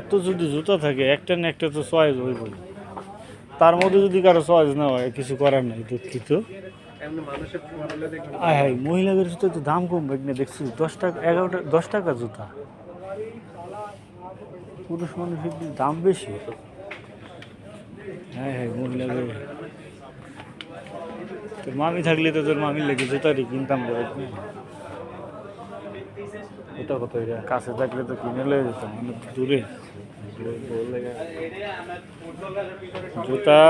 এত যদি জুতা থাকে একটা না একটা তো চয়েস হইবই, তার মধ্যে যদি কারো চয়েস না হয় কিছু করার নাই, দুঃখিত। আয় হাই, মহিলাদের জুতো তো দাম কম না, দেখছি 10 টাকা 11 10 টাকা জুতা। পুরুষ মানুষের দাম বেশি। হ্যাঁ হ্যাঁ, মহিলাদের তোর মামি থাকলে তো তোর মামির লেগে জুতারই কিনতাম করে। ওটা কত, কাছে থাকলে তো কিনে লয়ে যেতাম, অনেক দূরে জুতা।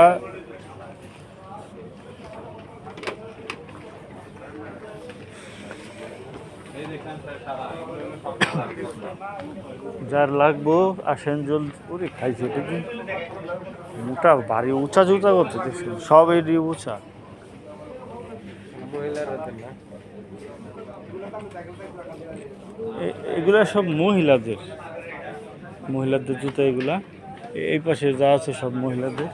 যার লাগবো আসেন জলদি। ওরে খাইছে এটা কি মোটা ভারী উঁচা জুতা করছে, দেখছি সব এটি উঁচা। এগুলা সব মহিলাদের জুতা এগুলা। এই পাশে যা আছে সব মহিলাদের,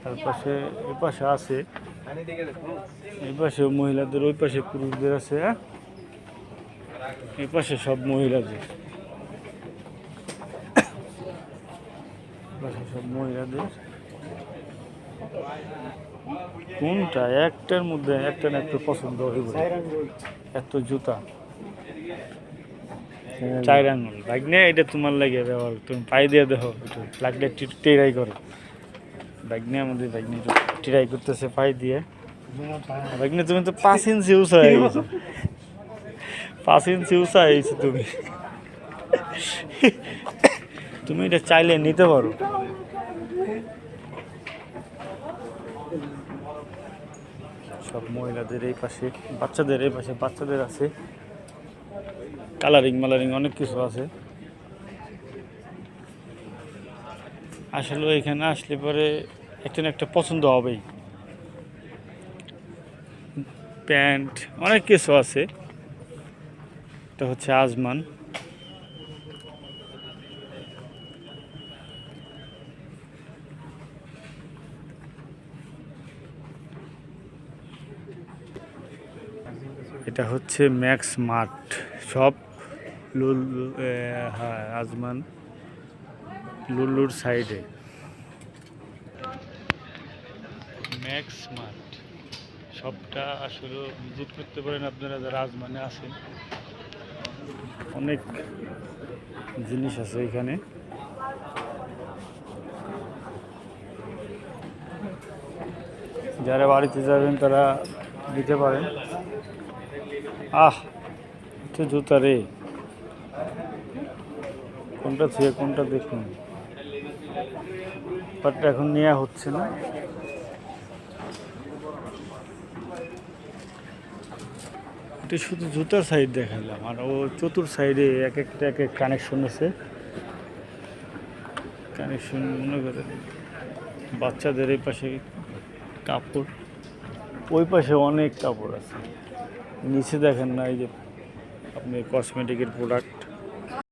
তার পাশে এই পাশে আছে, এই পাশেও মহিলাদের, ওই পাশে পুরুষদের আছে। হ্যাঁ, এই পাশে সব মহিলাদের, সব মহিলাদের। কোনটা একটার মধ্যে একটা না একটা পছন্দ হইব, এত জুতা। 4 আঙুল বাইক নিয়ে, এটা তোমার লাগে দেওয়ার, তুমি পাই দিয়ে দেখো, একটু লাগলে একটু টেরাই করো। বাইক নিয়ে আমাদের বাইক নিয়ে টেরাই করতেছে পাই দিয়ে। বাইক নিয়ে তুমি তো 5 ইঞ্চি উঁচা হয়ে গেছো, 5 ইঞ্চি উঁচা হয়েছে তুমি। তুমি এটা চাইলে নিতে পারো। সব মহিলাদের এই পাশে, বাচ্চাদের এই পাশে বাচ্চাদের আছে, কালারিং মালারিং অনেক কিছু আছে। আসলে এখানে আসলে পরে একটা না একটা পছন্দ হবেই। প্যান্ট অনেক কিছু আছে। এটা হচ্ছে আজমান। এটা হচ্ছে ম্যাক্স মার্ট সব হ্যাঁ, আজমান লুলুর সাইডে ম্যাক্স মার্ট। সবটা আসলে ভিজিট করতে পারেন আপনারা যারা আজমানে আছেন। অনেক জিনিস আছে এখানে। যারা বাড়িতে যাবেন তারা দিতে পারেন। তো জুতা রে, কোনটা থেকে কোনটা দেখুন, বাট এখন নেওয়া হচ্ছে না। এটা শুধু জুতার সাইড দেখালাম, আর ও চতুর সাইডে এক একটা এক এক কানেকশন আছে। কানেকশন মনে করেন বাচ্চাদের এই পাশে কাপড়, ওই পাশে অনেক কাপড় আছে। নিচে দেখেন না, এই যে আপনি কসমেটিকের প্রোডাক্ট।